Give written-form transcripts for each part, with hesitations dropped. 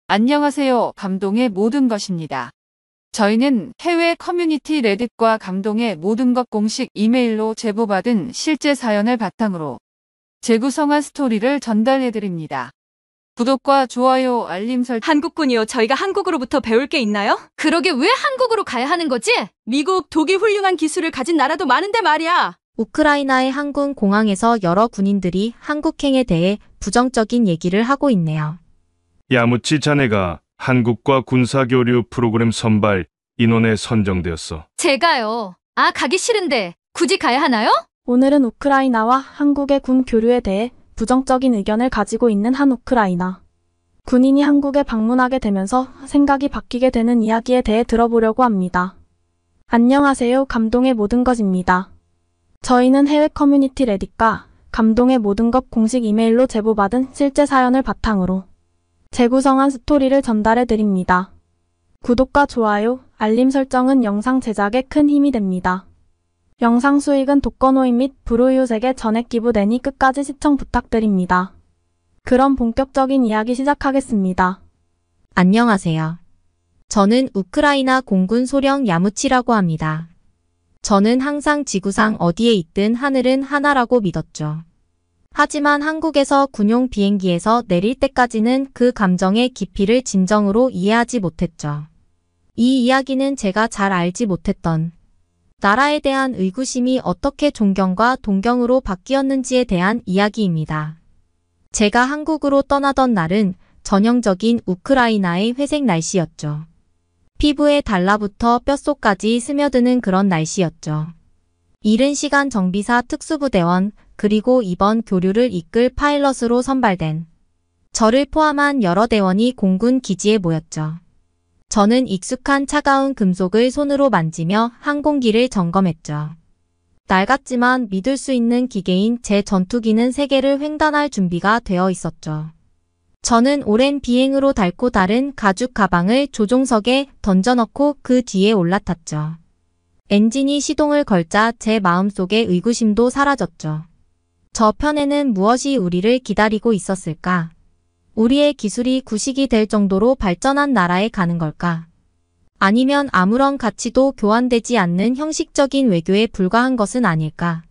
안녕하세요. 감동의 모든 것입니다. 저희는 해외 커뮤니티 레딧과 감동의 모든 것 공식 이메일로 제보받은 실제 사연을 바탕으로 재구성한 스토리를 전달해드립니다. 구독과 좋아요, 알림 설정. 한국군이요. 저희가 한국으로부터 배울 게 있나요? 그러게 왜 한국으로 가야 하는 거지? 미국, 독일 훌륭한 기술을 가진 나라도 많은데 말이야. 우크라이나의 한군 공항에서 여러 군인들이 한국행에 대해 부정적인 얘기를 하고 있네요. 야무치 자네가 한국과 군사교류 프로그램 선발 인원에 선정되었어. 제가요. 가기 싫은데 굳이 가야 하나요? 오늘은 우크라이나와 한국의 군 교류에 대해 부정적인 의견을 가지고 있는 한 우크라이나 군인이 한국에 방문하게 되면서 생각이 바뀌게 되는 이야기에 대해 들어보려고 합니다. 안녕하세요. 감동의 모든 것입니다. 저희는 해외 커뮤니티 레딧과 감동의 모든 것 공식 이메일로 제보받은 실제 사연을 바탕으로 재구성한 스토리를 전달해 드립니다. 구독과 좋아요, 알림 설정은 영상 제작에 큰 힘이 됩니다. 영상 수익은 독거노인 및 불우이웃에게 전액 기부되니 끝까지 시청 부탁드립니다. 그럼 본격적인 이야기 시작하겠습니다. 안녕하세요. 저는 우크라이나 공군 소령 야무치라고 합니다. 저는 항상 지구상 어디에 있든 하늘은 하나라고 믿었죠. 하지만 한국에서 군용 비행기에서 내릴 때까지는 그 감정의 깊이를 진정으로 이해하지 못했죠. 이 이야기는 제가 잘 알지 못했던 나라에 대한 의구심이 어떻게 존경과 동경으로 바뀌었는지에 대한 이야기입니다. 제가 한국으로 떠나던 날은 전형적인 우크라이나의 회색 날씨였죠. 피부에 달라붙어 뼛속까지 스며드는 그런 날씨였죠. 이른 시간 정비사 특수부대원 그리고 이번 교류를 이끌 파일럿으로 선발된 저를 포함한 여러 대원이 공군 기지에 모였죠. 저는 익숙한 차가운 금속을 손으로 만지며 항공기를 점검했죠. 낡았지만 믿을 수 있는 기계인 제 전투기는 세계를 횡단할 준비가 되어 있었죠. 저는 오랜 비행으로 닳고 다른 가죽 가방을 조종석에 던져넣고 그 뒤에 올라탔죠. 엔진이 시동을 걸자 제 마음속의 의구심도 사라졌죠. 저편에는 무엇이 우리를 기다리고 있었을까? 우리의 기술이 구식이 될 정도로 발전한 나라에 가는 걸까? 아니면 아무런 가치도 교환되지 않는 형식적인 외교에 불과한 것은 아닐까?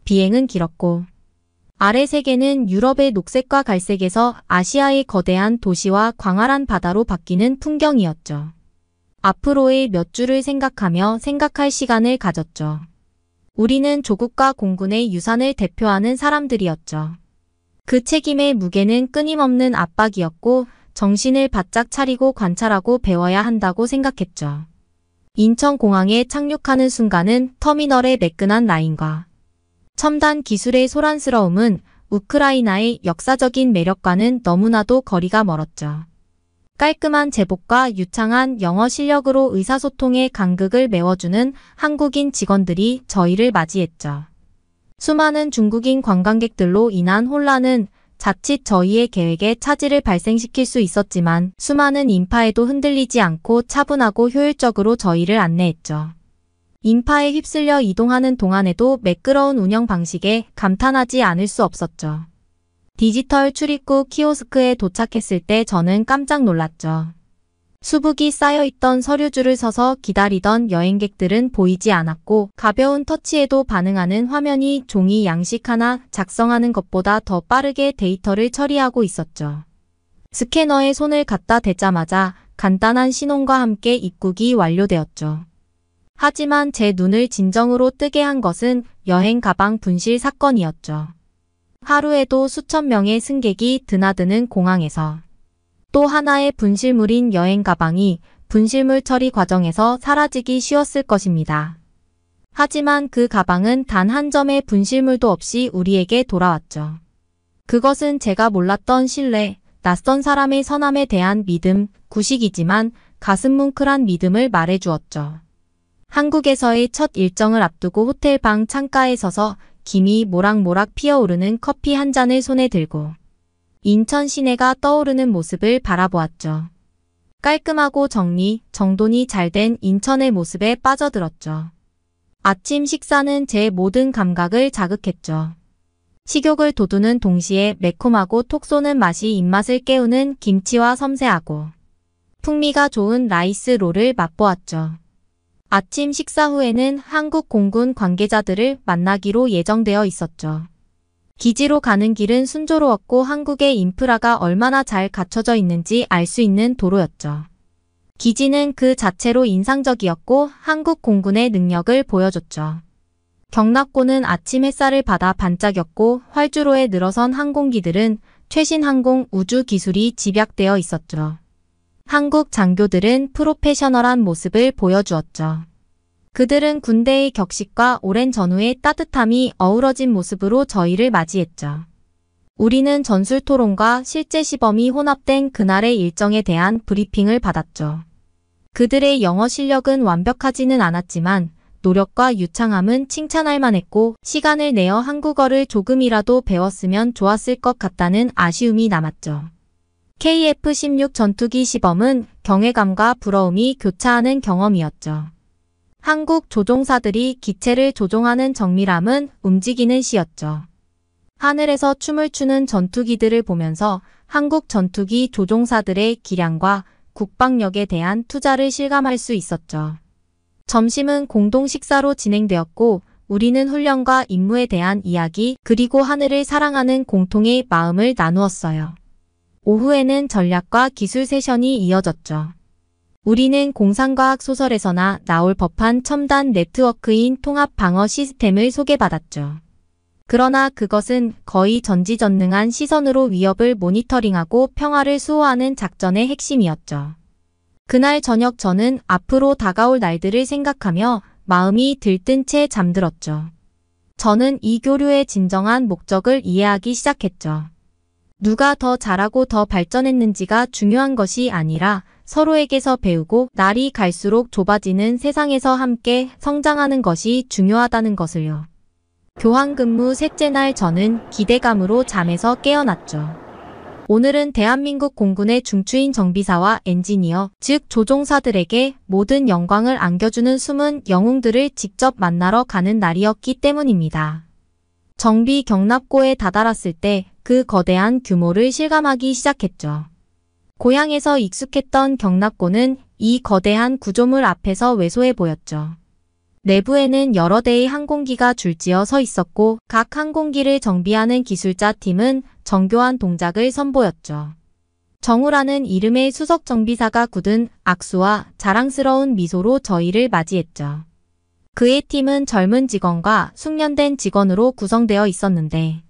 비행은 길었고 아래 세계는 유럽의 녹색과 갈색에서 아시아의 거대한 도시와 광활한 바다로 바뀌는 풍경이었죠. 앞으로의 몇 주를 생각하며 생각할 시간을 가졌죠. 우리는 조국과 공군의 유산을 대표하는 사람들이었죠. 그 책임의 무게는 끊임없는 압박이었고 정신을 바짝 차리고 관찰하고 배워야 한다고 생각했죠. 인천공항에 착륙하는 순간은 터미널의 매끈한 라인과 첨단 기술의 소란스러움은 우크라이나의 역사적인 매력과는 너무나도 거리가 멀었죠. 깔끔한 제복과 유창한 영어 실력으로 의사소통의 간극을 메워주는 한국인 직원들이 저희를 맞이했죠. 수많은 중국인 관광객들로 인한 혼란은 자칫 저희의 계획에 차질을 발생시킬 수 있었지만 수많은 인파에도 흔들리지 않고 차분하고 효율적으로 저희를 안내했죠. 인파에 휩쓸려 이동하는 동안에도 매끄러운 운영 방식에 감탄하지 않을 수 없었죠. 디지털 출입구 키오스크에 도착했을 때 저는 깜짝 놀랐죠. 수북이 쌓여있던 서류줄을 서서 기다리던 여행객들은 보이지 않았고 가벼운 터치에도 반응하는 화면이 종이 양식 하나 작성하는 것보다 더 빠르게 데이터를 처리하고 있었죠. 스캐너에 손을 갖다 대자마자 간단한 신혼과 함께 입국이 완료되었죠. 하지만 제 눈을 진정으로 뜨게 한 것은 여행 가방 분실 사건이었죠. 하루에도 수천 명의 승객이 드나드는 공항에서 또 하나의 분실물인 여행 가방이 분실물 처리 과정에서 사라지기 쉬웠을 것입니다. 하지만 그 가방은 단 한 점의 분실물도 없이 우리에게 돌아왔죠. 그것은 제가 몰랐던 신뢰, 낯선 사람의 선함에 대한 믿음, 구식이지만 가슴 뭉클한 믿음을 말해주었죠. 한국에서의 첫 일정을 앞두고 호텔 방 창가에 서서 김이 모락모락 피어오르는 커피 한 잔을 손에 들고 인천 시내가 떠오르는 모습을 바라보았죠. 깔끔하고 정돈이 잘 된 인천의 모습에 빠져들었죠. 아침 식사는 제 모든 감각을 자극했죠. 식욕을 돋우는 동시에 매콤하고 톡 쏘는 맛이 입맛을 깨우는 김치와 섬세하고 풍미가 좋은 라이스 롤을 맛보았죠. 아침 식사 후에는 한국 공군 관계자들을 만나기로 예정되어 있었죠. 기지로 가는 길은 순조로웠고 한국의 인프라가 얼마나 잘 갖춰져 있는지 알 수 있는 도로였죠. 기지는 그 자체로 인상적이었고 한국 공군의 능력을 보여줬죠. 경납고는 아침 햇살을 받아 반짝였고 활주로에 늘어선 항공기들은 최신 항공 우주 기술이 집약되어 있었죠. 한국 장교들은 프로페셔널한 모습을 보여주었죠. 그들은 군대의 격식과 오랜 전후의 따뜻함이 어우러진 모습으로 저희를 맞이했죠. 우리는 전술 토론과 실제 시범이 혼합된 그날의 일정에 대한 브리핑을 받았죠. 그들의 영어 실력은 완벽하지는 않았지만 노력과 유창함은 칭찬할 만했고 시간을 내어 한국어를 조금이라도 배웠으면 좋았을 것 같다는 아쉬움이 남았죠. KF-16 전투기 시범은 경외감과 부러움이 교차하는 경험이었죠. 한국 조종사들이 기체를 조종하는 정밀함은 움직이는 시였죠. 하늘에서 춤을 추는 전투기들을 보면서 한국 전투기 조종사들의 기량과 국방력에 대한 투자를 실감할 수 있었죠. 점심은 공동 식사로 진행되었고 우리는 훈련과 임무에 대한 이야기 그리고 하늘을 사랑하는 공통의 마음을 나누었어요. 오후에는 전략과 기술 세션이 이어졌죠. 우리는 공상과학 소설에서나 나올 법한 첨단 네트워크인 통합 방어 시스템을 소개받았죠. 그러나 그것은 거의 전지전능한 시선으로 위협을 모니터링하고 평화를 수호하는 작전의 핵심이었죠. 그날 저녁 저는 앞으로 다가올 날들을 생각하며 마음이 들뜬 채 잠들었죠. 저는 이 교류의 진정한 목적을 이해하기 시작했죠. 누가 더 잘하고 더 발전했는지가 중요한 것이 아니라 서로에게서 배우고 날이 갈수록 좁아지는 세상에서 함께 성장하는 것이 중요하다는 것을요. 교환 근무 셋째 날 저는 기대감으로 잠에서 깨어났죠. 오늘은 대한민국 공군의 중추인 정비사와 엔지니어, 즉 조종사들에게 모든 영광을 안겨주는 숨은 영웅들을 직접 만나러 가는 날이었기 때문입니다. 정비 경납고에 다다랐을 때 그 거대한 규모를 실감하기 시작했죠. 고향에서 익숙했던 경납고는 이 거대한 구조물 앞에서 왜소해 보였죠. 내부에는 여러 대의 항공기가 줄지어 서 있었고 각 항공기를 정비하는 기술자 팀은 정교한 동작을 선보였죠. 정우라는 이름의 수석 정비사가 굳은 악수와 자랑스러운 미소로 저희를 맞이했죠. 그의 팀은 젊은 직원과 숙련된 직원으로 구성되어 있었는데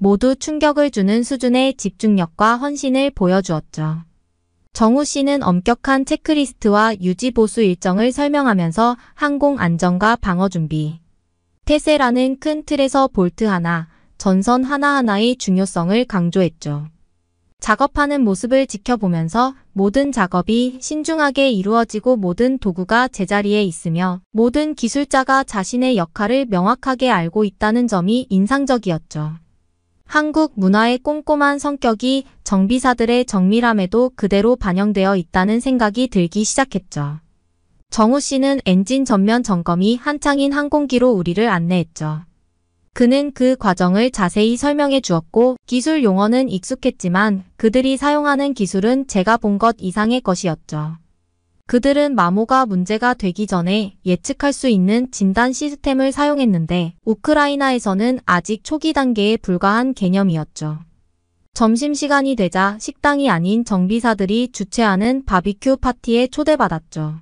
모두 충격을 주는 수준의 집중력과 헌신을 보여주었죠. 정우 씨는 엄격한 체크리스트와 유지 보수 일정을 설명하면서 항공 안전과 방어 준비, 태세라는 큰 틀에서 볼트 하나, 전선 하나하나의 중요성을 강조했죠. 작업하는 모습을 지켜보면서 모든 작업이 신중하게 이루어지고 모든 도구가 제자리에 있으며 모든 기술자가 자신의 역할을 명확하게 알고 있다는 점이 인상적이었죠. 한국 문화의 꼼꼼한 성격이 정비사들의 정밀함에도 그대로 반영되어 있다는 생각이 들기 시작했죠. 정우 씨는 엔진 전면 점검이 한창인 항공기로 우리를 안내했죠. 그는 그 과정을 자세히 설명해 주었고 기술 용어는 익숙했지만 그들이 사용하는 기술은 제가 본 것 이상의 것이었죠. 그들은 마모가 문제가 되기 전에 예측할 수 있는 진단 시스템을 사용했는데 우크라이나에서는 아직 초기 단계에 불과한 개념이었죠. 점심시간이 되자 식당이 아닌 정비사들이 주최하는 바비큐 파티에 초대받았죠.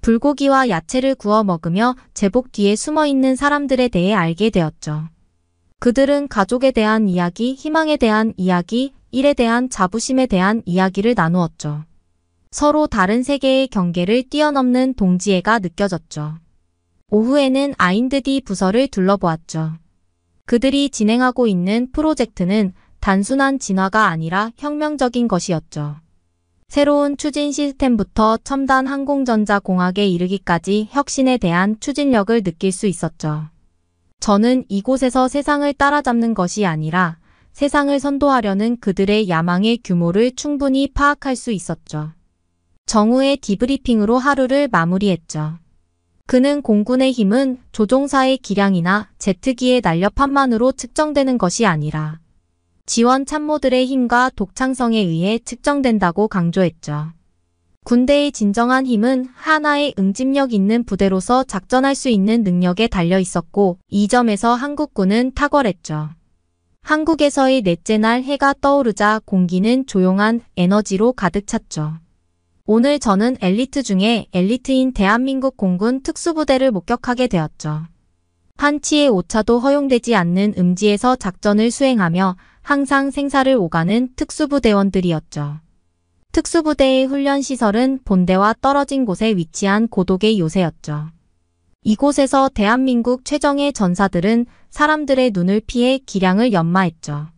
불고기와 야채를 구워 먹으며 제복 뒤에 숨어있는 사람들에 대해 알게 되었죠. 그들은 가족에 대한 이야기, 희망에 대한 이야기, 일에 대한 자부심에 대한 이야기를 나누었죠. 서로 다른 세계의 경계를 뛰어넘는 동지애가 느껴졌죠. 오후에는 아인드디 부서를 둘러보았죠. 그들이 진행하고 있는 프로젝트는 단순한 진화가 아니라 혁명적인 것이었죠. 새로운 추진 시스템부터 첨단 항공전자 공학에 이르기까지 혁신에 대한 추진력을 느낄 수 있었죠. 저는 이곳에서 세상을 따라잡는 것이 아니라 세상을 선도하려는 그들의 야망의 규모를 충분히 파악할 수 있었죠. 정우의 디브리핑으로 하루를 마무리했죠. 그는 공군의 힘은 조종사의 기량이나 제트기의 날렵함만으로 측정되는 것이 아니라 지원 참모들의 힘과 독창성에 의해 측정된다고 강조했죠. 군대의 진정한 힘은 하나의 응집력 있는 부대로서 작전할 수 있는 능력에 달려 있었고, 이 점에서 한국군은 탁월했죠. 한국에서의 넷째 날 해가 떠오르자 공기는 조용한 에너지로 가득 찼죠. 오늘 저는 엘리트 중에 엘리트인 대한민국 공군 특수부대를 목격하게 되었죠. 한치의 오차도 허용되지 않는 음지에서 작전을 수행하며 항상 생사를 오가는 특수부대원들이었죠. 특수부대의 훈련시설은 본대와 떨어진 곳에 위치한 고독의 요새였죠. 이곳에서 대한민국 최정예 전사들은 사람들의 눈을 피해 기량을 연마했죠.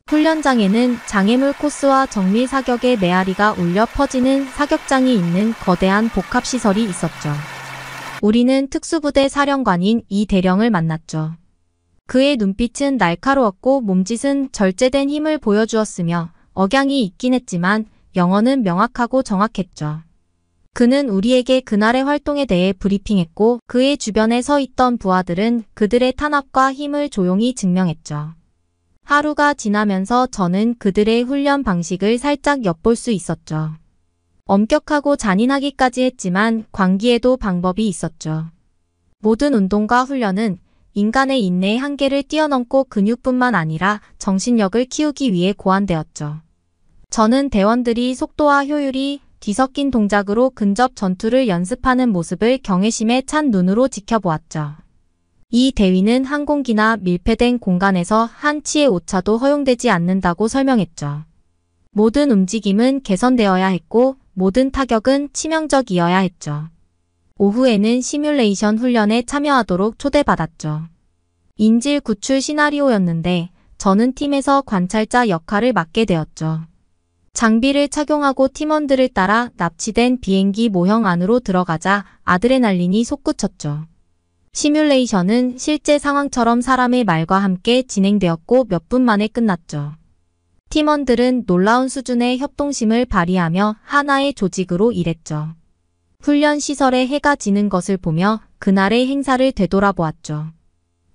훈련장에는 장애물 코스와 정밀 사격의 메아리가 울려 퍼지는 사격장이 있는 거대한 복합시설이 있었죠. 우리는 특수부대 사령관인 이 대령을 만났죠. 그의 눈빛은 날카로웠고 몸짓은 절제된 힘을 보여주었으며 억양이 있긴 했지만 영어는 명확하고 정확했죠. 그는 우리에게 그날의 활동에 대해 브리핑했고 그의 주변에 서 있던 부하들은 그들의 탄압과 힘을 조용히 증명했죠. 하루가 지나면서 저는 그들의 훈련 방식을 살짝 엿볼 수 있었죠. 엄격하고 잔인하기까지 했지만 광기에도 방법이 있었죠. 모든 운동과 훈련은 인간의 인내의 한계를 뛰어넘고 근육뿐만 아니라 정신력을 키우기 위해 고안되었죠. 저는 대원들이 속도와 효율이 뒤섞인 동작으로 근접 전투를 연습하는 모습을 경외심에 찬 눈으로 지켜보았죠. 이 대위는 항공기나 밀폐된 공간에서 한치의 오차도 허용되지 않는다고 설명했죠. 모든 움직임은 개선되어야 했고 모든 타격은 치명적이어야 했죠. 오후에는 시뮬레이션 훈련에 참여하도록 초대받았죠. 인질 구출 시나리오였는데 저는 팀에서 관찰자 역할을 맡게 되었죠. 장비를 착용하고 팀원들을 따라 납치된 비행기 모형 안으로 들어가자 아드레날린이 솟구쳤죠. 시뮬레이션은 실제 상황처럼 사람의 말과 함께 진행되었고 몇 분 만에 끝났죠. 팀원들은 놀라운 수준의 협동심을 발휘하며 하나의 조직으로 일했죠. 훈련 시설에 해가 지는 것을 보며 그날의 행사를 되돌아보았죠.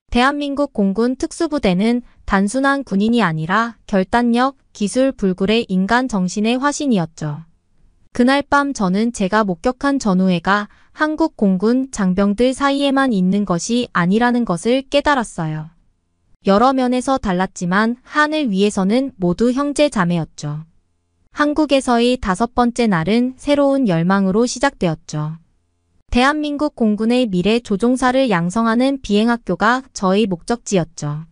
대한민국 공군 특수부대는 단순한 군인이 아니라 결단력, 기술, 불굴의 인간 정신의 화신이었죠. 그날 밤 저는 제가 목격한 전우회가 한국 공군 장병들 사이에만 있는 것이 아니라는 것을 깨달았어요. 여러 면에서 달랐지만 하늘 위에서는 모두 형제 자매였죠. 한국에서의 5번째 날은 새로운 열망으로 시작되었죠. 대한민국 공군의 미래 조종사를 양성하는 비행학교가 저의 목적지였죠.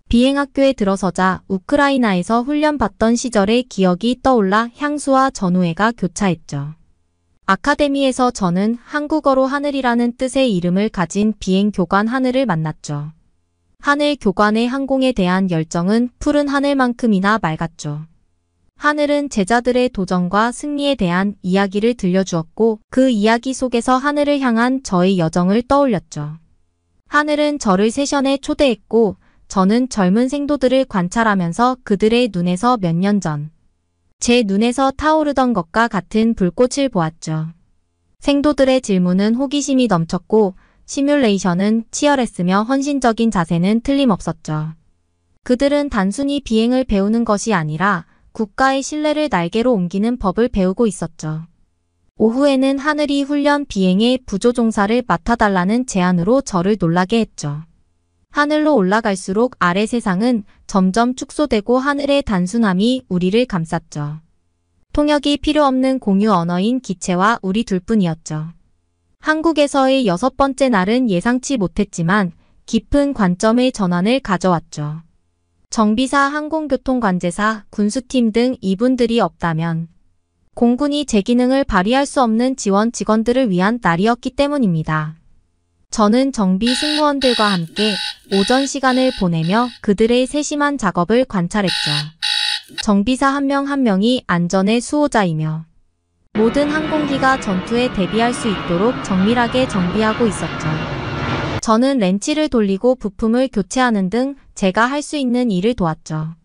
비행학교에 들어서자 우크라이나에서 훈련받던 시절의 기억이 떠올라 향수와 전우회가 교차했죠. 아카데미에서 저는 한국어로 하늘이라는 뜻의 이름을 가진 비행교관 하늘을 만났죠. 하늘 교관의 항공에 대한 열정은 푸른 하늘만큼이나 맑았죠. 하늘은 제자들의 도전과 승리에 대한 이야기를 들려주었고 그 이야기 속에서 하늘을 향한 저의 여정을 떠올렸죠. 하늘은 저를 세션에 초대했고 저는 젊은 생도들을 관찰하면서 그들의 눈에서 몇 년 전 제 눈에서 타오르던 것과 같은 불꽃을 보았죠. 생도들의 질문은 호기심이 넘쳤고 시뮬레이션은 치열했으며 헌신적인 자세는 틀림없었죠. 그들은 단순히 비행을 배우는 것이 아니라 국가의 신뢰를 날개로 옮기는 법을 배우고 있었죠. 오후에는 하늘이 훈련 비행의 부조종사를 맡아달라는 제안으로 저를 놀라게 했죠. 하늘로 올라갈수록 아래 세상은 점점 축소되고 하늘의 단순함이 우리를 감쌌죠. 통역이 필요 없는 공유 언어인 기체와 우리 둘뿐이었죠. 한국에서의 6번째 날은 예상치 못했지만 깊은 관점의 전환을 가져왔죠. 정비사, 항공교통관제사, 군수팀 등 이분들이 없다면 공군이 제 기능을 발휘할 수 없는 지원 직원들을 위한 날이었기 때문입니다. 저는 정비 승무원들과 함께 오전 시간을 보내며 그들의 세심한 작업을 관찰했죠. 정비사 한 명 한 명이 안전의 수호자이며 모든 항공기가 전투에 대비할 수 있도록 정밀하게 정비하고 있었죠. 저는 렌치를 돌리고 부품을 교체하는 등 제가 할 수 있는 일을 도왔죠.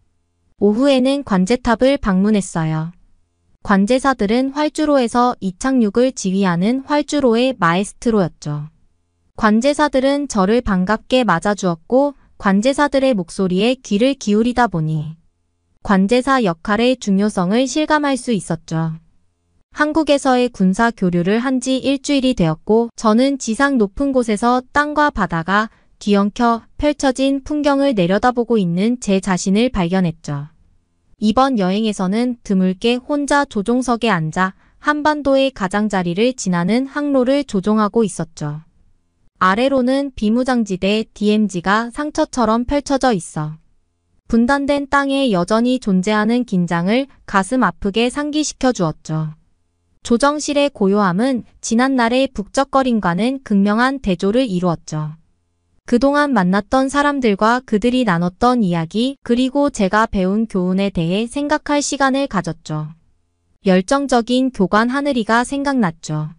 오후에는 관제탑을 방문했어요. 관제사들은 활주로에서 이착륙을 지휘하는 활주로의 마에스트로였죠. 관제사들은 저를 반갑게 맞아주었고 관제사들의 목소리에 귀를 기울이다 보니 관제사 역할의 중요성을 실감할 수 있었죠. 한국에서의 군사 교류를 한 지 일주일이 되었고 저는 지상 높은 곳에서 땅과 바다가 뒤엉켜 펼쳐진 풍경을 내려다보고 있는 제 자신을 발견했죠. 이번 여행에서는 드물게 혼자 조종석에 앉아 한반도의 가장자리를 지나는 항로를 조종하고 있었죠. 아래로는 비무장지대 DMZ가 상처처럼 펼쳐져 있어 분단된 땅에 여전히 존재하는 긴장을 가슴 아프게 상기시켜 주었죠. 조정실의 고요함은 지난날의 북적거림과는 극명한 대조를 이루었죠. 그동안 만났던 사람들과 그들이 나눴던 이야기 그리고 제가 배운 교훈에 대해 생각할 시간을 가졌죠. 열정적인 교관 하늘이가 생각났죠.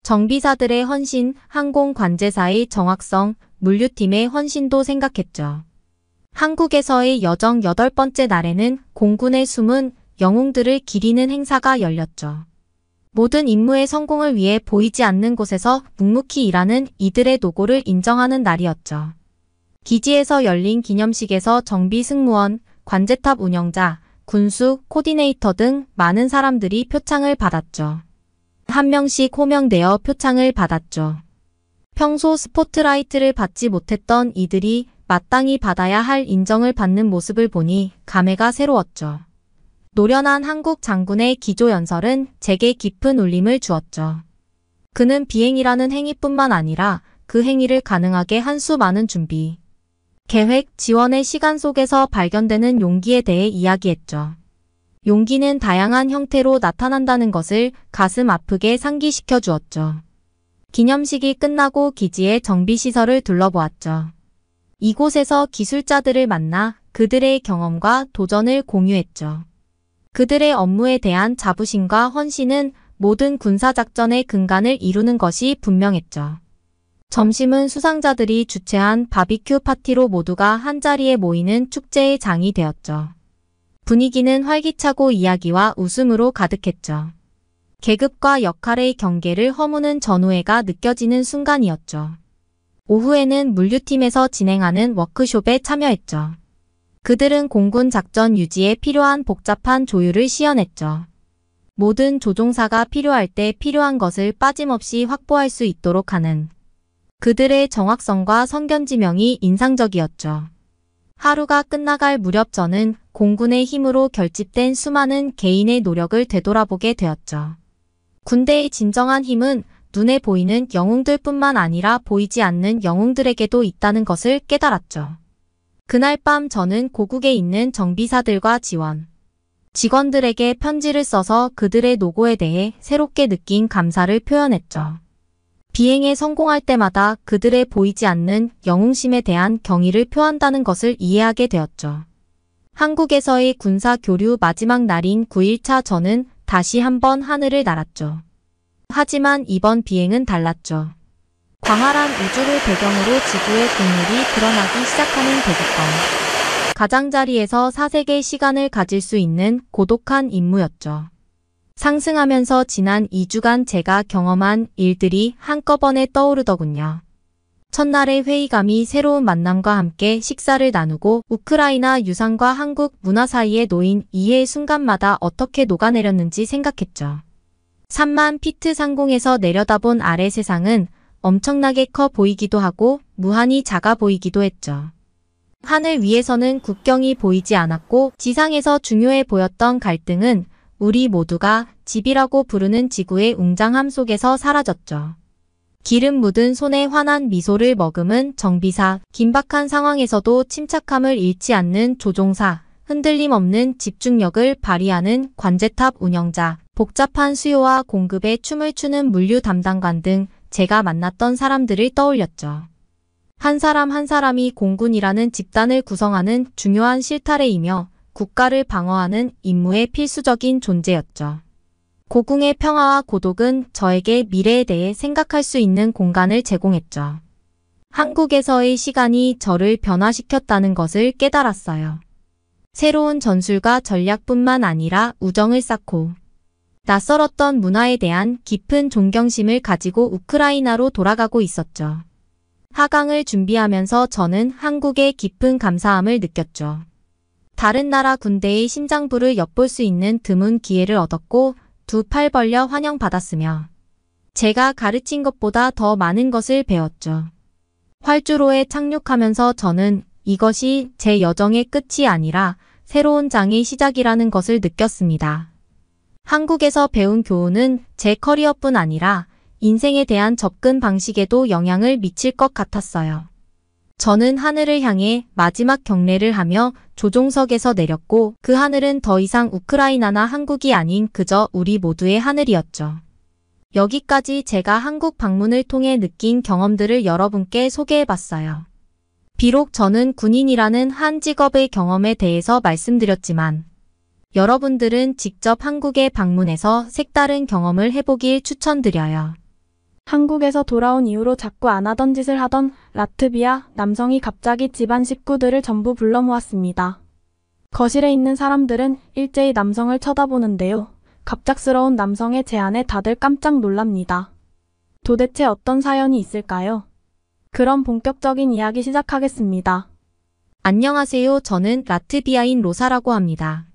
정비사들의 헌신, 항공관제사의 정확성, 물류팀의 헌신도 생각했죠. 한국에서의 여정 8번째 날에는 공군의 숨은 영웅들을 기리는 행사가 열렸죠. 모든 임무의 성공을 위해 보이지 않는 곳에서 묵묵히 일하는 이들의 노고를 인정하는 날이었죠. 기지에서 열린 기념식에서 정비 승무원, 관제탑 운영자, 군수, 코디네이터 등 많은 사람들이 표창을 받았죠. 한 명씩 호명되어 표창을 받았죠. 평소 스포트라이트를 받지 못했던 이들이 마땅히 받아야 할 인정을 받는 모습을 보니 감회가 새로웠죠. 노련한 한국 장군의 기조연설은 제게 깊은 울림을 주었죠. 그는 비행이라는 행위뿐만 아니라 그 행위를 가능하게 한 수많은 준비, 계획, 지원의 시간 속에서 발견되는 용기에 대해 이야기했죠. 용기는 다양한 형태로 나타난다는 것을 가슴 아프게 상기시켜 주었죠. 기념식이 끝나고 기지의 정비시설을 둘러보았죠. 이곳에서 기술자들을 만나 그들의 경험과 도전을 공유했죠. 그들의 업무에 대한 자부심과 헌신은 모든 군사작전의 근간을 이루는 것이 분명했죠. 점심은 수상자들이 주최한 바비큐 파티로 모두가 한자리에 모이는 축제의 장이 되었죠. 분위기는 활기차고 이야기와 웃음으로 가득했죠. 계급과 역할의 경계를 허무는 전우애가 느껴지는 순간이었죠. 오후에는 물류팀에서 진행하는 워크숍에 참여했죠. 그들은 공군 작전 유지에 필요한 복잡한 조율을 시연했죠. 모든 조종사가 필요할 때 필요한 것을 빠짐없이 확보할 수 있도록 하는 그들의 정확성과 선견지명이 인상적이었죠. 하루가 끝나갈 무렵 저는 공군의 힘으로 결집된 수많은 개인의 노력을 되돌아보게 되었죠. 군대의 진정한 힘은 눈에 보이는 영웅들뿐만 아니라 보이지 않는 영웅들에게도 있다는 것을 깨달았죠. 그날 밤 저는 고국에 있는 정비사들과 직원들에게 편지를 써서 그들의 노고에 대해 새롭게 느낀 감사를 표현했죠. 비행에 성공할 때마다 그들의 보이지 않는 영웅심에 대한 경의를 표한다는 것을 이해하게 되었죠. 한국에서의 군사 교류 마지막 날인 9일차 저는 다시 한번 하늘을 날았죠. 하지만 이번 비행은 달랐죠. 광활한 우주를 배경으로 지구의 국물이 드러나기 시작하는 대기권. 가장자리에서 사색의 시간을 가질 수 있는 고독한 임무였죠. 상승하면서 지난 2주간 제가 경험한 일들이 한꺼번에 떠오르더군요. 첫날의 회의감이 새로운 만남과 함께 식사를 나누고 우크라이나 유산과 한국 문화 사이에 놓인 이해의 순간마다 어떻게 녹아내렸는지 생각했죠. 3만 피트 상공에서 내려다본 아래 세상은 엄청나게 커 보이기도 하고 무한히 작아 보이기도 했죠. 하늘 위에서는 국경이 보이지 않았고 지상에서 중요해 보였던 갈등은 우리 모두가 집이라고 부르는 지구의 웅장함 속에서 사라졌죠. 기름 묻은 손에 환한 미소를 머금은 정비사, 긴박한 상황에서도 침착함을 잃지 않는 조종사, 흔들림 없는 집중력을 발휘하는 관제탑 운영자, 복잡한 수요와 공급에 춤을 추는 물류 담당관 등 제가 만났던 사람들을 떠올렸죠. 한 사람 한 사람이 공군이라는 집단을 구성하는 중요한 실타래이며 국가를 방어하는 임무의 필수적인 존재였죠. 고궁의 평화와 고독은 저에게 미래에 대해 생각할 수 있는 공간을 제공했죠. 한국에서의 시간이 저를 변화시켰다는 것을 깨달았어요. 새로운 전술과 전략뿐만 아니라 우정을 쌓고 낯설었던 문화에 대한 깊은 존경심을 가지고 우크라이나로 돌아가고 있었죠. 하강을 준비하면서 저는 한국의 깊은 감사함을 느꼈죠. 다른 나라 군대의 심장부를 엿볼 수 있는 드문 기회를 얻었고 두 팔 벌려 환영받았으며 제가 가르친 것보다 더 많은 것을 배웠죠. 활주로에 착륙하면서 저는 이것이 제 여정의 끝이 아니라 새로운 장의 시작이라는 것을 느꼈습니다. 한국에서 배운 교훈은 제 커리어뿐 아니라 인생에 대한 접근 방식에도 영향을 미칠 것 같았어요. 저는 하늘을 향해 마지막 경례를 하며 조종석에서 내렸고 그 하늘은 더 이상 우크라이나나 한국이 아닌 그저 우리 모두의 하늘이었죠. 여기까지 제가 한국 방문을 통해 느낀 경험들을 여러분께 소개해봤어요. 비록 저는 군인이라는 한 직업의 경험에 대해서 말씀드렸지만 여러분들은 직접 한국에 방문해서 색다른 경험을 해보길 추천드려요. 한국에서 돌아온 이후로 자꾸 안 하던 짓을 하던 라트비아 남성이 갑자기 집안 식구들을 전부 불러 모았습니다. 거실에 있는 사람들은 일제히 남성을 쳐다보는데요. 갑작스러운 남성의 제안에 다들 깜짝 놀랍니다. 도대체 어떤 사연이 있을까요? 그럼 본격적인 이야기 시작하겠습니다. 안녕하세요. 저는 라트비아인 로사라고 합니다.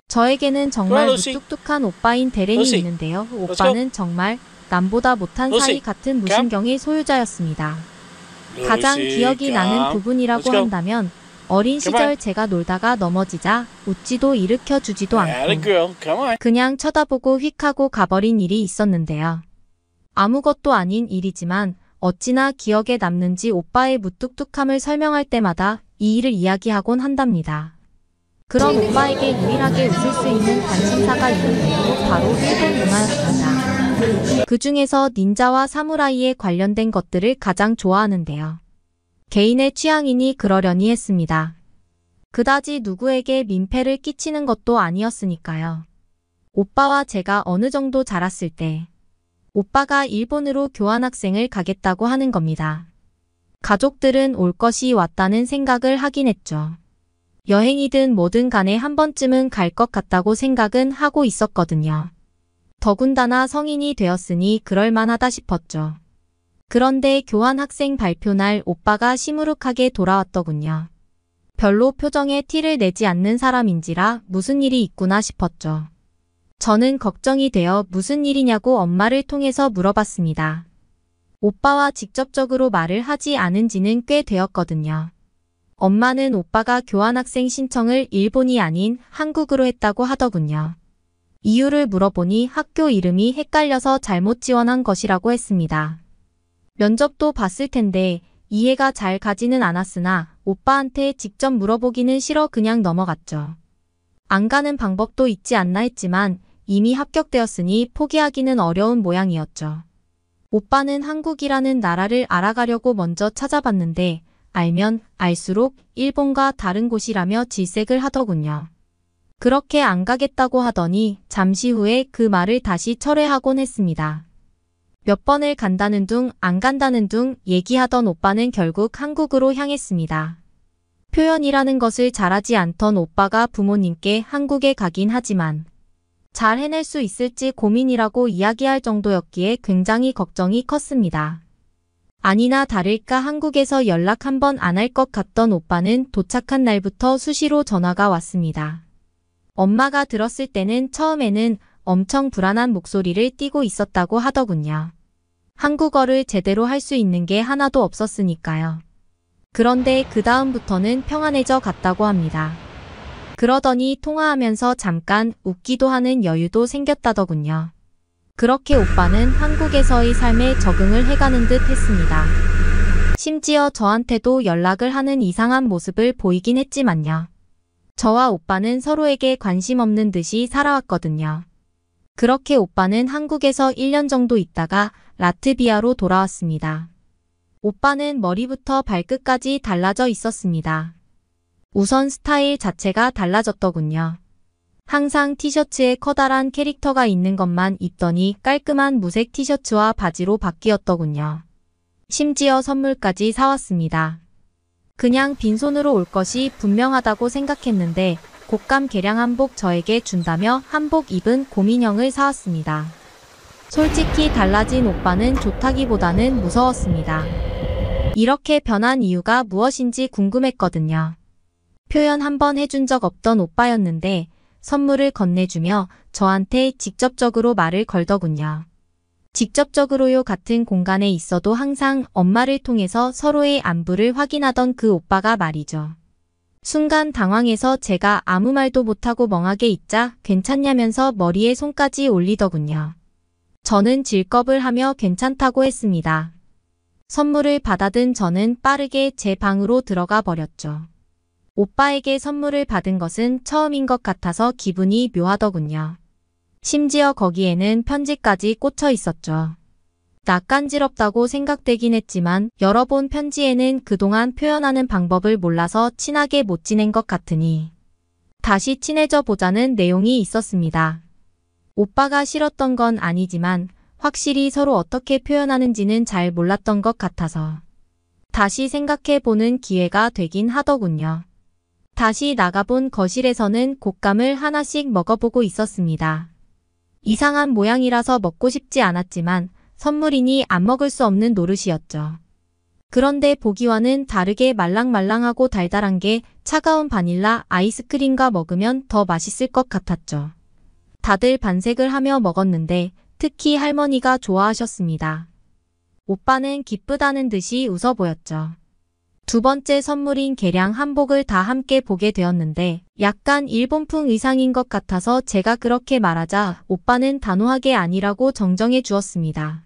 저에게는 정말 루시. 무뚝뚝한 오빠인 데렌이 루시. 있는데요. 오빠는 정말 남보다 못한 루시. 사이 같은 무신경의 소유자였습니다. 가장 기억이 나는 부분이라고 한다면 어린 시절 제가 놀다가 넘어지자 웃지도 일으켜 주지도 않고 그냥 쳐다보고 휙 하고 가버린 일이 있었는데요. 아무것도 아닌 일이지만 어찌나 기억에 남는지 오빠의 무뚝뚝함을 설명할 때마다 이 일을 이야기하곤 한답니다. 그런 오빠에게 유일하게 웃을 수 있는 관심사가 있는데요. 바로 일본 문화였습니다. 그 중에서 닌자와 사무라이에 관련된 것들을 가장 좋아하는데요. 개인의 취향이니 그러려니 했습니다. 그다지 누구에게 민폐를 끼치는 것도 아니었으니까요. 오빠와 제가 어느 정도 자랐을 때 오빠가 일본으로 교환학생을 가겠다고 하는 겁니다. 가족들은 올 것이 왔다는 생각을 하긴 했죠. 여행이든 뭐든 간에 한 번쯤은 갈 것 같다고 생각은 하고 있었거든요. 더군다나 성인이 되었으니 그럴만하다 싶었죠. 그런데 교환학생 발표날 오빠가 시무룩하게 돌아왔더군요. 별로 표정에 티를 내지 않는 사람인지라 무슨 일이 있구나 싶었죠. 저는 걱정이 되어 무슨 일이냐고 엄마를 통해서 물어봤습니다. 오빠와 직접적으로 말을 하지 않은 지는 꽤 되었거든요. 엄마는 오빠가 교환학생 신청을 일본이 아닌 한국으로 했다고 하더군요. 이유를 물어보니 학교 이름이 헷갈려서 잘못 지원한 것이라고 했습니다. 면접도 봤을 텐데 이해가 잘 가지는 않았으나 오빠한테 직접 물어보기는 싫어 그냥 넘어갔죠. 안 가는 방법도 있지 않나 했지만 이미 합격되었으니 포기하기는 어려운 모양이었죠. 오빠는 한국이라는 나라를 알아가려고 먼저 찾아봤는데 알면 알수록 일본과 다른 곳이라며 질색을 하더군요. 그렇게 안 가겠다고 하더니 잠시 후에 그 말을 다시 철회하곤 했습니다. 몇 번을 간다는 둥 안 간다는 둥 얘기하던 오빠는 결국 한국으로 향했습니다. 표현이라는 것을 잘하지 않던 오빠가 부모님께 한국에 가긴 하지만 잘 해낼 수 있을지 고민이라고 이야기할 정도였기에 굉장히 걱정이 컸습니다. 아니나 다를까 한국에서 연락 한 번 안 할 것 같던 오빠는 도착한 날부터 수시로 전화가 왔습니다. 엄마가 들었을 때는 처음에는 엄청 불안한 목소리를 띠고 있었다고 하더군요. 한국어를 제대로 할 수 있는 게 하나도 없었으니까요. 그런데 그 다음부터는 평안해져 갔다고 합니다. 그러더니 통화하면서 잠깐 웃기도 하는 여유도 생겼다더군요. 그렇게 오빠는 한국에서의 삶에 적응을 해가는 듯 했습니다. 심지어 저한테도 연락을 하는 이상한 모습을 보이긴 했지만요. 저와 오빠는 서로에게 관심 없는 듯이 살아왔거든요. 그렇게 오빠는 한국에서 1년 정도 있다가 라트비아로 돌아왔습니다. 오빠는 머리부터 발끝까지 달라져 있었습니다. 우선 스타일 자체가 달라졌더군요. 항상 티셔츠에 커다란 캐릭터가 있는 것만 입더니 깔끔한 무색 티셔츠와 바지로 바뀌었더군요. 심지어 선물까지 사왔습니다. 그냥 빈손으로 올 것이 분명하다고 생각했는데 곶감 개량 한복 저에게 준다며 한복 입은 곰인형을 사왔습니다. 솔직히 달라진 오빠는 좋다기보다는 무서웠습니다. 이렇게 변한 이유가 무엇인지 궁금했거든요. 표현 한번 해준 적 없던 오빠였는데 선물을 건네주며 저한테 직접적으로 말을 걸더군요. 직접적으로요. 같은 공간에 있어도 항상 엄마를 통해서 서로의 안부를 확인하던 그 오빠가 말이죠. 순간 당황해서 제가 아무 말도 못하고 멍하게 있자 괜찮냐면서 머리에 손까지 올리더군요. 저는 질겁을 하며 괜찮다고 했습니다. 선물을 받아든 저는 빠르게 제 방으로 들어가 버렸죠. 오빠에게 선물을 받은 것은 처음인 것 같아서 기분이 묘하더군요. 심지어 거기에는 편지까지 꽂혀 있었죠. 낯간지럽다고 생각되긴 했지만 열어본 편지에는 그동안 표현하는 방법을 몰라서 친하게 못 지낸 것 같으니 다시 친해져 보자는 내용이 있었습니다. 오빠가 싫었던 건 아니지만 확실히 서로 어떻게 표현하는지는 잘 몰랐던 것 같아서 다시 생각해보는 기회가 되긴 하더군요. 다시 나가본 거실에서는 곶감을 하나씩 먹어보고 있었습니다. 이상한 모양이라서 먹고 싶지 않았지만 선물이니 안 먹을 수 없는 노릇이었죠. 그런데 보기와는 다르게 말랑말랑하고 달달한 게 차가운 바닐라 아이스크림과 먹으면 더 맛있을 것 같았죠. 다들 반색을 하며 먹었는데 특히 할머니가 좋아하셨습니다. 오빠는 기쁘다는 듯이 웃어 보였죠. 두 번째 선물인 개량 한복을 다 함께 보게 되었는데 약간 일본풍 의상인 것 같아서 제가 그렇게 말하자 오빠는 단호하게 아니라고 정정해 주었습니다.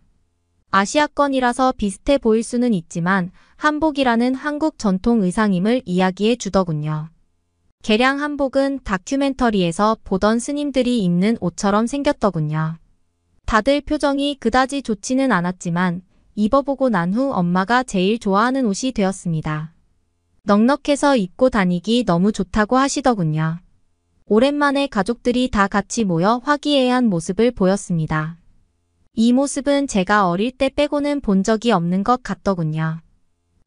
아시아권이라서 비슷해 보일 수는 있지만 한복이라는 한국 전통 의상임을 이야기해 주더군요. 개량 한복은 다큐멘터리에서 보던 스님들이 입는 옷처럼 생겼더군요. 다들 표정이 그다지 좋지는 않았지만 입어보고 난 후 엄마가 제일 좋아하는 옷이 되었습니다. 넉넉해서 입고 다니기 너무 좋다고 하시더군요. 오랜만에 가족들이 다 같이 모여 화기애애한 모습을 보였습니다. 이 모습은 제가 어릴 때 빼고는 본 적이 없는 것 같더군요.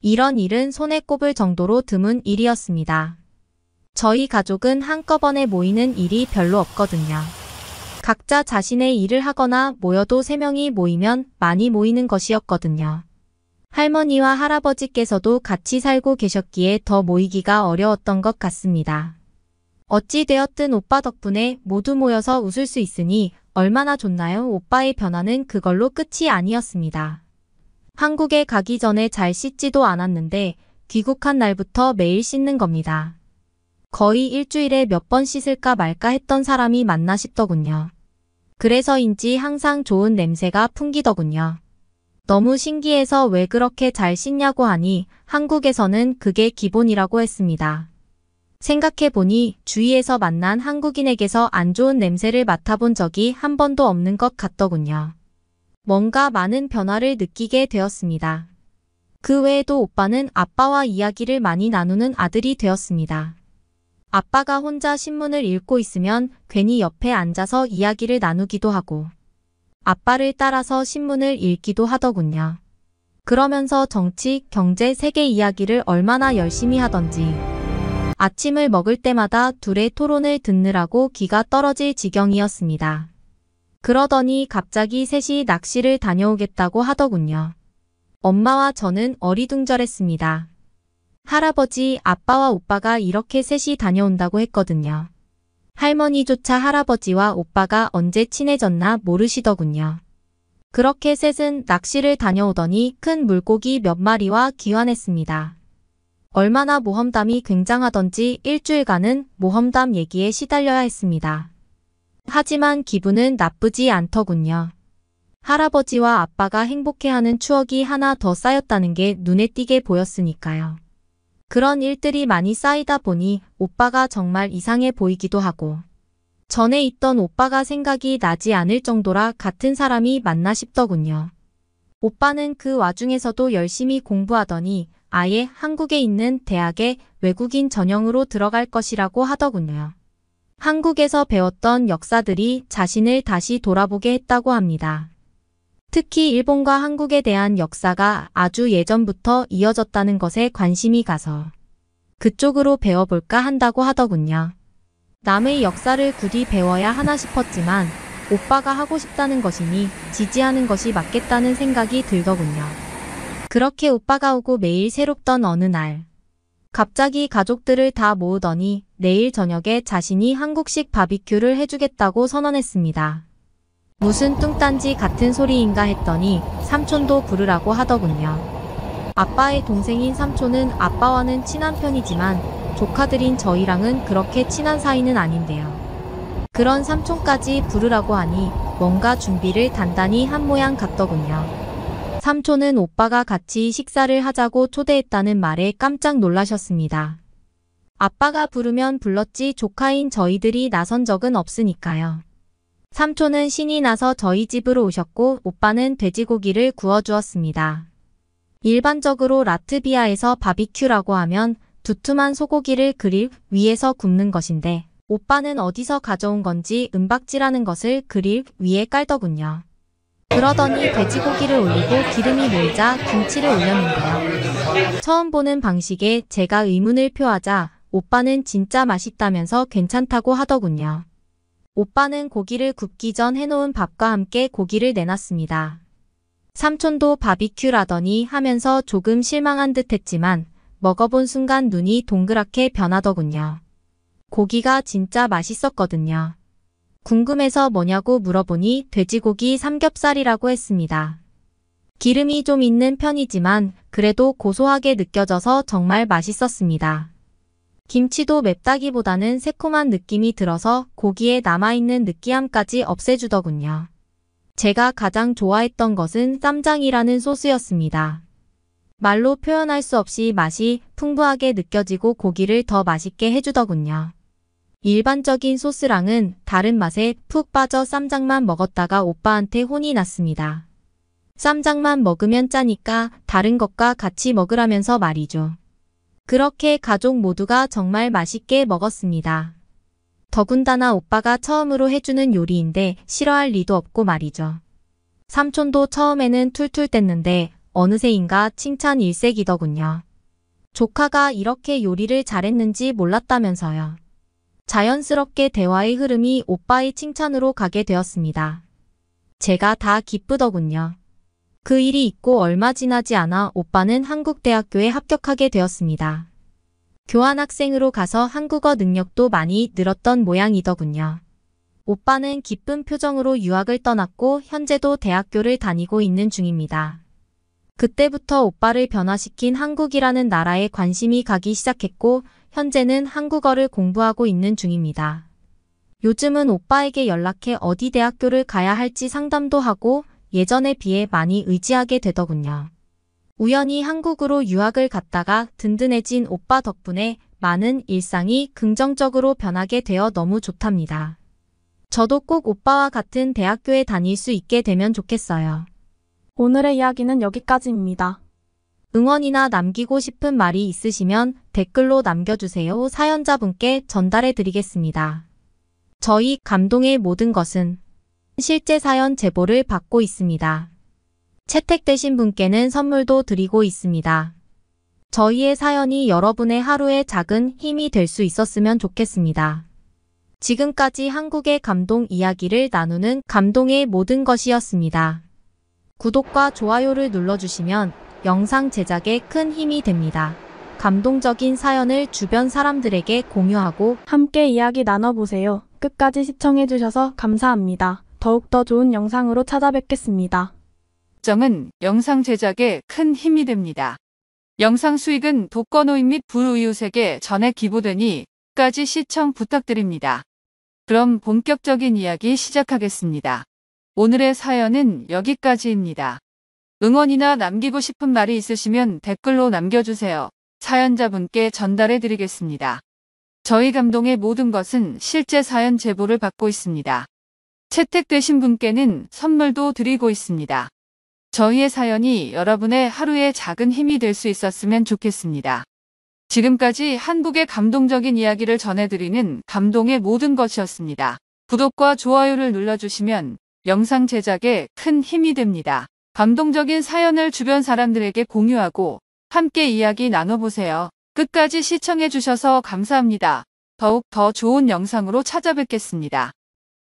이런 일은 손에 꼽을 정도로 드문 일이었습니다. 저희 가족은 한꺼번에 모이는 일이 별로 없거든요. 각자 자신의 일을 하거나 모여도 3명이 모이면 많이 모이는 것이었거든요. 할머니와 할아버지께서도 같이 살고 계셨기에 더 모이기가 어려웠던 것 같습니다. 어찌되었든 오빠 덕분에 모두 모여서 웃을 수 있으니 얼마나 좋나요? 오빠의 변화는 그걸로 끝이 아니었습니다. 한국에 가기 전에 잘 씻지도 않았는데 귀국한 날부터 매일 씻는 겁니다. 거의 일주일에 몇 번 씻을까 말까 했던 사람이 맞나 싶더군요. 그래서인지 항상 좋은 냄새가 풍기더군요. 너무 신기해서 왜 그렇게 잘 씻냐고 하니 한국에서는 그게 기본이라고 했습니다. 생각해보니 주위에서 만난 한국인에게서 안 좋은 냄새를 맡아본 적이 한 번도 없는 것 같더군요. 뭔가 많은 변화를 느끼게 되었습니다. 그 외에도 오빠는 아빠와 이야기를 많이 나누는 아들이 되었습니다. 아빠가 혼자 신문을 읽고 있으면 괜히 옆에 앉아서 이야기를 나누기도 하고 아빠를 따라서 신문을 읽기도 하더군요. 그러면서 정치, 경제, 세계 이야기를 얼마나 열심히 하던지 아침을 먹을 때마다 둘의 토론을 듣느라고 귀가 떨어질 지경이었습니다. 그러더니 갑자기 셋이 낚시를 다녀오겠다고 하더군요. 엄마와 저는 어리둥절했습니다. 할아버지, 아빠와 오빠가 이렇게 셋이 다녀온다고 했거든요. 할머니조차 할아버지와 오빠가 언제 친해졌나 모르시더군요. 그렇게 셋은 낚시를 다녀오더니 큰 물고기 몇 마리와 귀환했습니다. 얼마나 모험담이 굉장하던지 일주일간은 모험담 얘기에 시달려야 했습니다. 하지만 기분은 나쁘지 않더군요. 할아버지와 아빠가 행복해하는 추억이 하나 더 쌓였다는 게 눈에 띄게 보였으니까요. 그런 일들이 많이 쌓이다 보니 오빠가 정말 이상해 보이기도 하고 전에 있던 오빠가 생각이 나지 않을 정도라 같은 사람이 맞나 싶더군요. 오빠는 그 와중에서도 열심히 공부하더니 아예 한국에 있는 대학에 외국인 전형으로 들어갈 것이라고 하더군요. 한국에서 배웠던 역사들이 자신을 다시 돌아보게 했다고 합니다. 특히 일본과 한국에 대한 역사가 아주 예전부터 이어졌다는 것에 관심이 가서 그쪽으로 배워볼까 한다고 하더군요. 남의 역사를 굳이 배워야 하나 싶었지만 오빠가 하고 싶다는 것이니 지지하는 것이 맞겠다는 생각이 들더군요. 그렇게 오빠가 오고 매일 새롭던 어느 날. 갑자기 가족들을 다 모으더니 내일 저녁에 자신이 한국식 바비큐를 해주겠다고 선언했습니다. 무슨 뚱딴지 같은 소리인가 했더니 삼촌도 부르라고 하더군요. 아빠의 동생인 삼촌은 아빠와는 친한 편이지만 조카들인 저희랑은 그렇게 친한 사이는 아닌데요. 그런 삼촌까지 부르라고 하니 뭔가 준비를 단단히 한 모양 같더군요. 삼촌은 오빠가 같이 식사를 하자고 초대했다는 말에 깜짝 놀라셨습니다. 아빠가 부르면 불렀지 조카인 저희들이 나선 적은 없으니까요. 삼촌은 신이 나서 저희 집으로 오셨고 오빠는 돼지고기를 구워주었습니다. 일반적으로 라트비아에서 바비큐라고 하면 두툼한 소고기를 그릴 위에서 굽는 것인데 오빠는 어디서 가져온 건지 은박지라는 것을 그릴 위에 깔더군요. 그러더니 돼지고기를 올리고 기름이 모이자 김치를 올렸는데요. 처음 보는 방식에 제가 의문을 표하자 오빠는 진짜 맛있다면서 괜찮다고 하더군요. 오빠는 고기를 굽기 전 해놓은 밥과 함께 고기를 내놨습니다. 삼촌도 바비큐라더니 하면서 조금 실망한 듯 했지만 먹어본 순간 눈이 동그랗게 변하더군요. 고기가 진짜 맛있었거든요. 궁금해서 뭐냐고 물어보니 돼지고기 삼겹살이라고 했습니다. 기름이 좀 있는 편이지만 그래도 고소하게 느껴져서 정말 맛있었습니다. 김치도 맵다기보다는 새콤한 느낌이 들어서 고기에 남아있는 느끼함까지 없애주더군요. 제가 가장 좋아했던 것은 쌈장이라는 소스였습니다. 말로 표현할 수 없이 맛이 풍부하게 느껴지고 고기를 더 맛있게 해주더군요. 일반적인 소스랑은 다른 맛에 푹 빠져 쌈장만 먹었다가 오빠한테 혼이 났습니다. 쌈장만 먹으면 짜니까 다른 것과 같이 먹으라면서 말이죠. 그렇게 가족 모두가 정말 맛있게 먹었습니다. 더군다나 오빠가 처음으로 해주는 요리인데 싫어할 리도 없고 말이죠. 삼촌도 처음에는 툴툴 뗐는데 어느새인가 칭찬 일색이더군요. 조카가 이렇게 요리를 잘했는지 몰랐다면서요. 자연스럽게 대화의 흐름이 오빠의 칭찬으로 가게 되었습니다. 제가 다 기쁘더군요. 그 일이 있고 얼마 지나지 않아 오빠는 한국대학교에 합격하게 되었습니다. 교환학생으로 가서 한국어 능력도 많이 늘었던 모양이더군요. 오빠는 기쁜 표정으로 유학을 떠났고 현재도 대학교를 다니고 있는 중입니다. 그때부터 오빠를 변화시킨 한국이라는 나라에 관심이 가기 시작했고 현재는 한국어를 공부하고 있는 중입니다. 요즘은 오빠에게 연락해 어디 대학교를 가야 할지 상담도 하고 예전에 비해 많이 의지하게 되더군요. 우연히 한국으로 유학을 갔다가 든든해진 오빠 덕분에 많은 일상이 긍정적으로 변하게 되어 너무 좋답니다. 저도 꼭 오빠와 같은 대학교에 다닐 수 있게 되면 좋겠어요. 오늘의 이야기는 여기까지입니다. 응원이나 남기고 싶은 말이 있으시면 댓글로 남겨주세요. 사연자분께 전달해 드리겠습니다. 저희 감동의 모든 것은 실제 사연 제보를 받고 있습니다. 채택되신 분께는 선물도 드리고 있습니다. 저희의 사연이 여러분의 하루의 작은 힘이 될 수 있었으면 좋겠습니다. 지금까지 한국의 감동 이야기를 나누는 감동의 모든 것이었습니다. 구독과 좋아요를 눌러주시면 영상 제작에 큰 힘이 됩니다. 감동적인 사연을 주변 사람들에게 공유하고 함께 이야기 나눠보세요. 끝까지 시청해주셔서 감사합니다. 더욱더 좋은 영상으로 찾아뵙겠습니다. 정은 영상 제작에 큰 힘이 됩니다. 영상 수익은 독거노인 및 불우이웃에게 전액 기부되니 끝까지 시청 부탁드립니다. 그럼 본격적인 이야기 시작하겠습니다. 오늘의 사연은 여기까지입니다. 응원이나 남기고 싶은 말이 있으시면 댓글로 남겨주세요. 사연자분께 전달해 드리겠습니다. 저희 감동의 모든 것은 실제 사연 제보를 받고 있습니다. 채택되신 분께는 선물도 드리고 있습니다. 저희의 사연이 여러분의 하루의 작은 힘이 될 수 있었으면 좋겠습니다. 지금까지 한국의 감동적인 이야기를 전해드리는 감동의 모든 것이었습니다. 구독과 좋아요를 눌러주시면 영상 제작에 큰 힘이 됩니다. 감동적인 사연을 주변 사람들에게 공유하고 함께 이야기 나눠보세요. 끝까지 시청해주셔서 감사합니다. 더욱 더 좋은 영상으로 찾아뵙겠습니다.